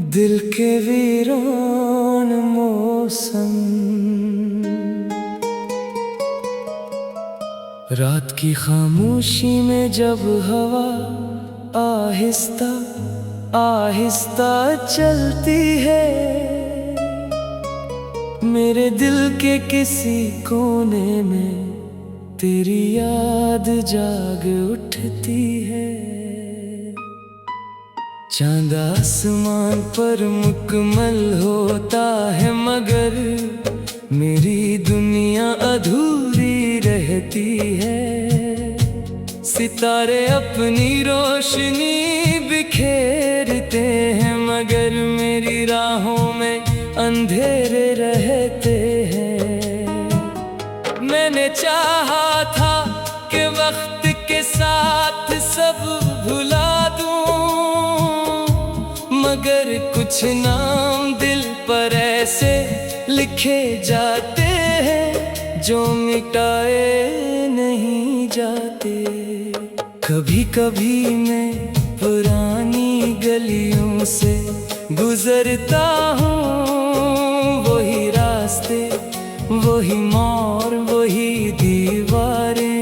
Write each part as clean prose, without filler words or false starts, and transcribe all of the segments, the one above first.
दिल के वीरान मौसम, रात की खामोशी में जब हवा आहिस्ता आहिस्ता चलती है, मेरे दिल के किसी कोने में तेरी याद जाग उठती है। चांद आसमान पर मुकम्मल होता है, मगर मेरी दुनिया अधूरी रहती है। सितारे अपनी रोशनी बिखेरते हैं, मगर मेरी राहों में अंधेरे रहते हैं। मैंने चाहा था कि वक्त के साथ सब भुला दूं, मगर कुछ नाम दिल पर ऐसे लिखे जाते हैं जो मिटाए नहीं जाते। कभी कभी मैं पुरानी गलियों से गुजरता हूँ, वही रास्ते, वही मोड़, वही दीवारें,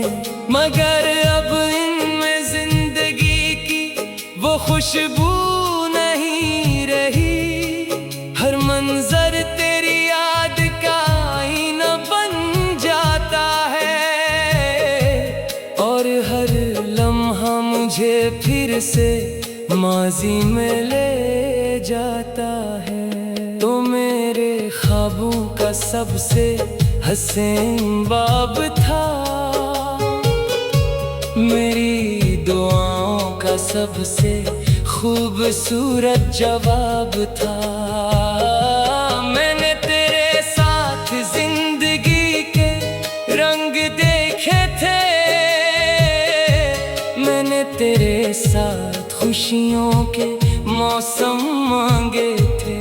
मगर अब इनमें जिंदगी की वो खुशबू नहीं रही। हर मंजर तेरी याद का आईना बन जाता है, और हर लम्हा मुझे फिर से माजी में ले जाता है। तो मेरे ख्वाबों का सबसे हसीन बाब था, मेरी दुआओं का सबसे खूबसूरत जवाब था। मैंने तेरे साथ जिंदगी के रंग देखे थे, मैंने तेरे साथ खुशियों के मौसम मांगे थे,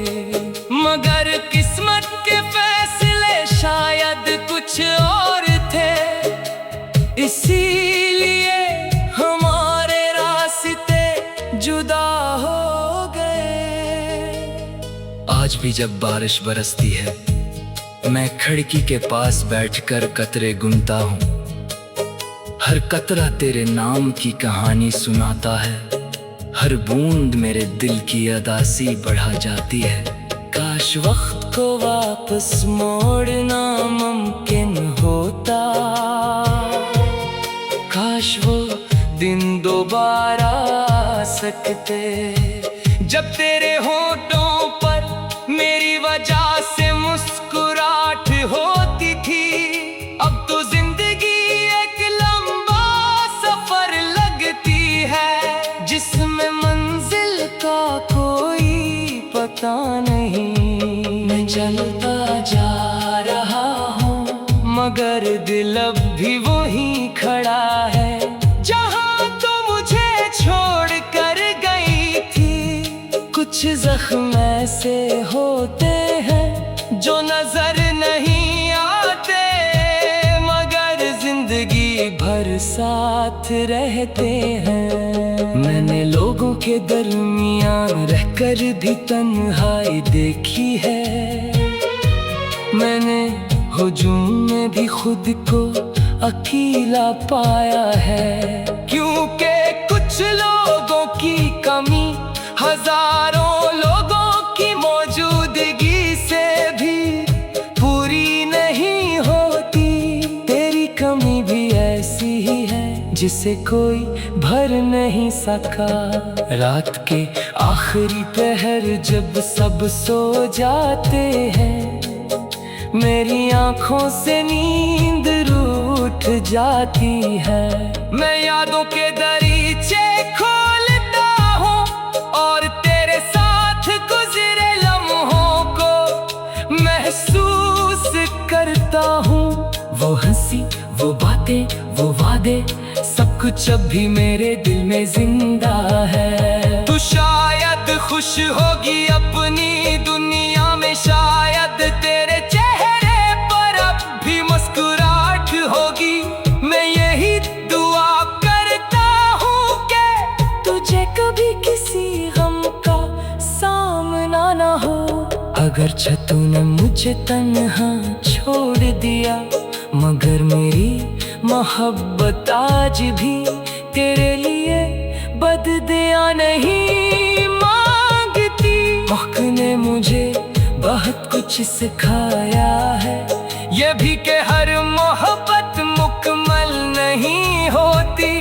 मगर किस्मत के फैसले शायद कुछ और थे। इसीलिए हमारे रास्ते जुदा हो गए। आज भी जब बारिश बरसती है, मैं खिड़की के पास बैठकर कतरे गुनता हूँ। हर कतरा तेरे नाम की कहानी सुनाता है, हर बूंद मेरे दिल की अदासी बढ़ा जाती है। काश वक्त को वापस मोड़ना मुमकिन होता, काश वो दिन दोबारा आ सकते, जब तेरे होठों पर मेरी वजह से मुस्कुराहट होती थी। अब तो जिंदगी एक लंबा सफर लगती है, जिसमें मंजिल का कोई पता नहीं। मैं चलता जा रहा हूँ, मगर दिल अब भी वहीं खड़ा है, जहाँ तो मुझे छोड़ कर गई थी। कुछ जख्म ऐसे होते हैं जो नजर नहीं आते, मगर जिंदगी भर साथ रहते हैं। मैंने लोगों के दरमियान रहकर भी तन्हाई देखी है, मैंने हुजूम में भी खुद को अकेला पाया है। क्योंकि कुछ लोगों की कमी हजारों लोगों की मौजूदगी से भी पूरी नहीं होती। तेरी कमी भी ऐसी ही है जिसे कोई भर नहीं सका। रात के आखिरी पहर जब सब सो जाते हैं, मेरी आंखों से नींद रूठ जाती है। मैं यादों के दरीचे खोलता हूँ और तेरे साथ गुजरे लम्हों को महसूस करता हूँ। वो हंसी, वो बातें, वो वादे, सब कुछ अब भी मेरे दिल में जिंदा है। तू शायद खुश होगी अपनी दुनिया में, शायद तेरे चेहरे पर अब भी मुस्कुराहट होगी। मैं यही दुआ करता हूँ कि तू अगरचे तूने मुझे तन्हा छोड़ दिया, मगर मेरी मोहब्बत आज भी तेरे लिए बददिया नहीं मांगती। वक्त ने मुझे बहुत कुछ सिखाया है, ये भी कि हर मोहब्बत मुकम्मल नहीं होती।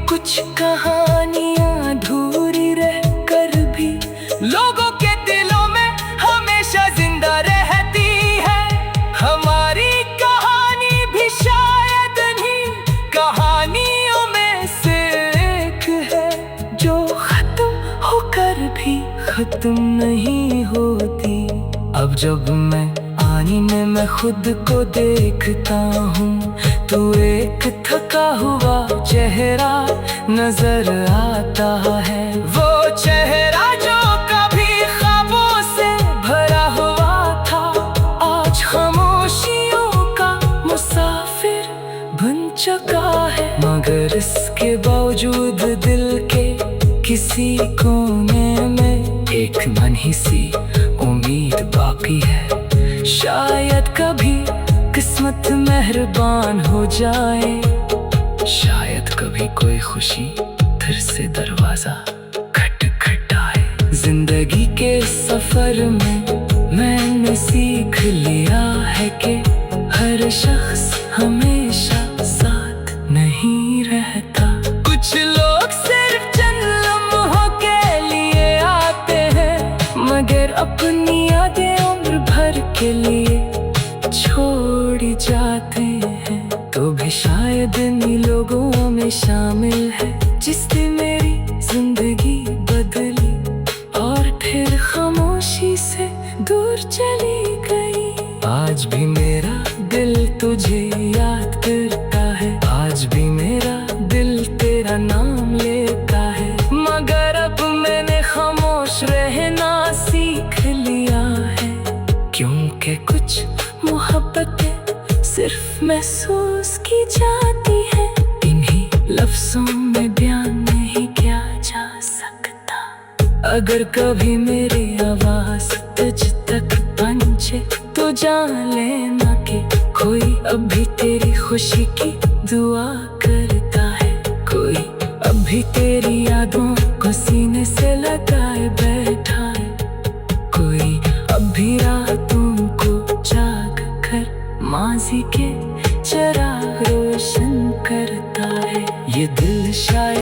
कुछ कहानियां अधूरी रह कर भी लोगों के दिलों में हमेशा जिंदा रहती है। हमारी कहानी भी शायद नहीं कहानियों में से एक है, जो खत्म होकर भी खत्म नहीं होती। अब जब मैं आईने में खुद को देखता हूँ, तो एक थका हुआ चेहरा नजर आता है। वो चेहरा जो कभी ख्वाबों से भरा हुआ था, आज खामोशियों का मुसाफिर बन चुका है। मगर इसके बावजूद दिल के किसी कोने में एक नन्ही सी उम्मीद बाकी है। शायद कभी किस्मत मेहरबान हो जाए, शायद कभी कोई खुशी फिर से दरवाजा खटखटाए। जिंदगी के सफर में मैंने सीख लिया है कि हर शख्स हमेशा साथ नहीं रहता। कुछ लोग सिर्फ चंद लम्हों के लिए आते हैं, मगर अपनी यादें उम्र भर के लिए छोड़ जाते हैं। तो भी शायद इन्हीं लोगों में शामिल है जिसने मेरी जिंदगी बदली और फिर खामोशी से दूर चली गई। आज भी मेरा दिल तुझे याद करता है, आज भी मेरा दिल तेरा नाम लेता है। मगर अब मैंने खामोश रहना सीख लिया है, क्योंकि कुछ मोहब्बतें सिर्फ महसूस की जाती है, इन्हीं लफ्जों में बयान नहीं किया जा सकता। अगर कभी मेरी आवाज तुझ तक पहुंचे, तो जान लेना कि कोई अभी तेरी खुशी की दुआ करता है। कोई अभी तेरी यादों को सीने से लगाए बैठा है, कोई अभी रातों को जाग कर माज़ी के चिराग रोशन करता है। ये दिल शायद